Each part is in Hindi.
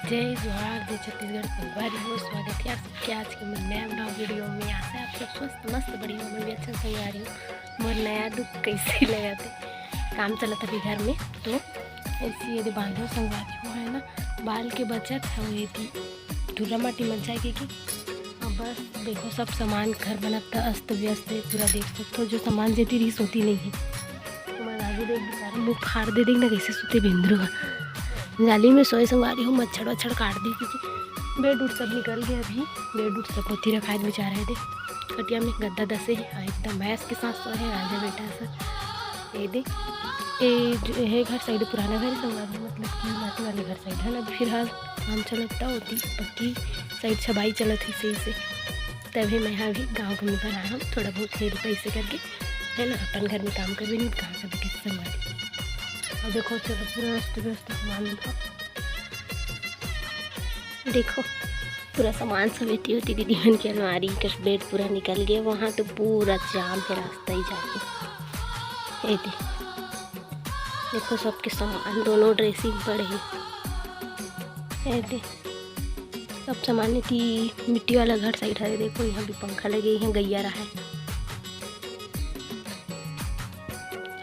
जय जोहार जय छत्तीसगढ़ संगवारी हो। स्वागत है आप सबके आज के मेरे नया ब्लॉग वीडियो में। आशा है आप सब स्वस्थ मस्त बढ़िया हो। मैं भी अच्छा संगवारी हूँ। मोर नया दुख कैसे लगा थे काम चला था अभी घर में, तो ऐसी यदि बांधो संगवारी हो है ना, बाल के बचत है वो थी धूला माटी मच जाएगी कि बस देखो सब सामान घर बनता अस्त व्यस्त है पूरा। देख सकते हो जो सामान जैसी रीस होती नहीं है। तो मैं आगे देख बेचारा मुँह फाड़ दे देखना कैसे सोते बिंदु जाली में सोए संगवारी हूँ। मच्छर वच्छर काट दी क्योंकि बेड उठ सब निकल गया। अभी बेड उठ सब होती रखा है बेचारे दे कटिया में गद्दा दसे है एकदम भैंस के साथ सोए है राजा बेटा सर। ये दे ये है घर साइड पुराना घर संगवारी मतलब कि माटी वाले घर साइड है ना। अभी फिलहाल काम चलता होती पक्की साइड छबाई चलत ही सही से। तभी मैं यहाँ भी गाँव घूमने पर आया हूँ थोड़ा बहुत खेल पैसे करके है ना। अपन घर में काम कर भी नहीं कहाँ कर कैसे संगवारी। और देखो चलो पूरा व्यस्त सामान देखो पूरा सामान समेटी होती दीदी मन की अलमारी का बेड पूरा निकल गया। वहाँ तो पूरा जाम है रास्ता ही जाके। ये देखो सबके सामान दोनों ड्रेसिंग पड़े हैं। सब सामान थी मिट्टी वाला घर साइड है। देखो यहाँ भी पंखा लगे यहाँ गैया रहा है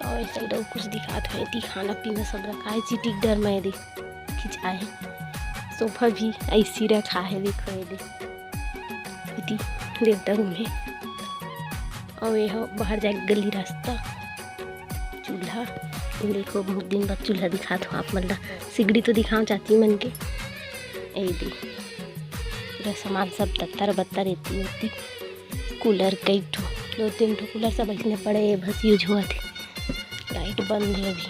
और इस साइड कुछ दिखाता है। खाना पीना सब रखा है। चीटी डर में देख खिंचा है। सोफा भी ऐसी रखा है देखो ये देख देवता रूम है। और ये बाहर जाए गली रास्ता चूल्हा देखो बहुत दिन बाद चूल्हा दिखा दो आप मतलब सिगड़ी तो दिखाओ चाची मन के। ये दी पूरा सामान सब तत्तर बत्तर रहती होती। कूलर कई ठो 2-3 ठो कूलर सब ऐसे पड़े बस यूज हुआ थे। लाइट बंद है अभी।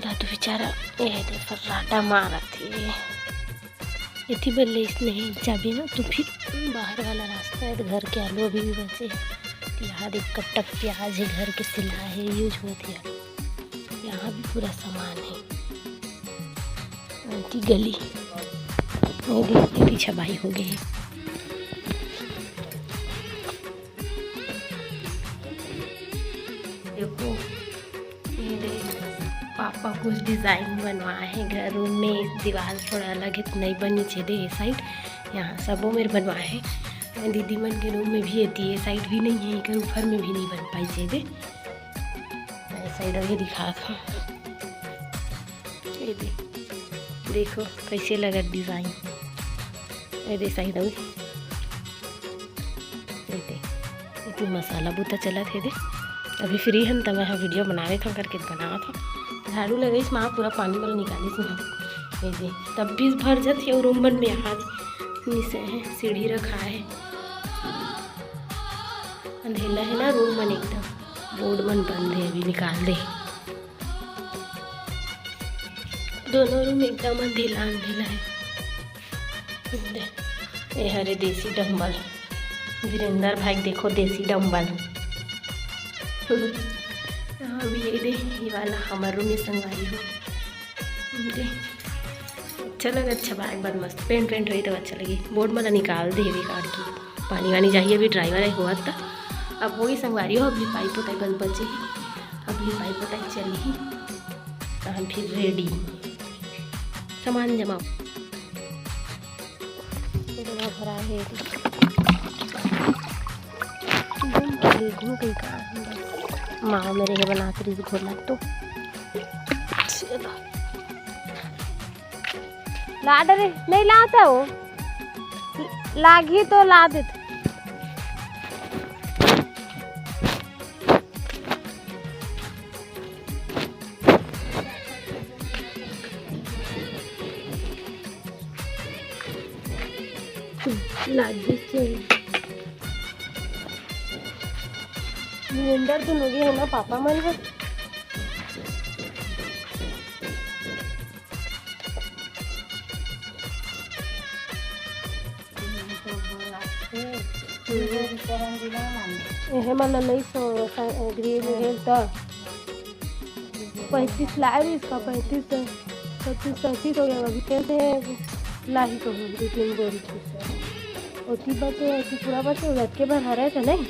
दादू बेचारा ये दे फर्राटा मारा थे। इतनी बल्ले इसमें चाबी ना तो फिर बाहर वाला रास्ता है। तो घर के आलू अभी भी बचे हैं। यहाँ देख कट्टक प्याज है घर के सिला है यूज होती है। यहाँ भी पूरा सामान है। की गली देख छबाई हो गई है। देखो ये पापा कुछ डिज़ाइन बनवाए हैं घर रूम में। दीवार थोड़ा अलग है तो नहीं बनी चाहिए ये साइड। यहाँ सबों में बनवाए हैं। दीदी मन के रूम में भी आती है साइड भी नहीं है एक ऊपर में भी नहीं बन पाई चाहिए। साइड ये दिखा था ये देखो कैसे लगा डिज़ाइन। ये साइड ये मसाला बूता चला थे दे। अभी फ्री हम तब मैं वीडियो बनावे था करके बनावा था। झाड़ू लगे इस माँ पूरा पानी वाला निकाली थी ये तब भी भर जाती है। रूम बन में आज नीचे है सीढ़ी रखा है। अंधेला है ना रूम बन एकदम बोर्ड बन बंद है अभी निकाल दे। दोनों रूम एकदम अंधेला है। ये हरे देसी डम्बल वीरेंद्र भाई देखो देसी डम्बल। हाँ भी ये वाला हमारे रूम में संगवारी हो। अच्छा लगा अच्छा बैग बाद मस्त पेंट रही तो अच्छा लगी। बोर्ड मतलब निकाल दे बेकार की पानी वानी चाहिए। अभी ड्राइवर है हुआ था अब वही संगवारी हो। अभी पाइप पोताई बंद बचे अभी पाइप पोताई चली तो हम फिर रेडी सामान जमा भरा है। माँ मेरे लिए बना कर घोला तो ला डरे नहीं लाता वो लागी तो ला देते। अंदर तो लगे है ना पापा मन है। मतलब नहीं सो ग्रीन है तो 35 ला रही इसका 35 हो गया। अभी कैसे लाही तो 2-3 बोरी होती बचे पूरा बचे के बार हरा था नहीं।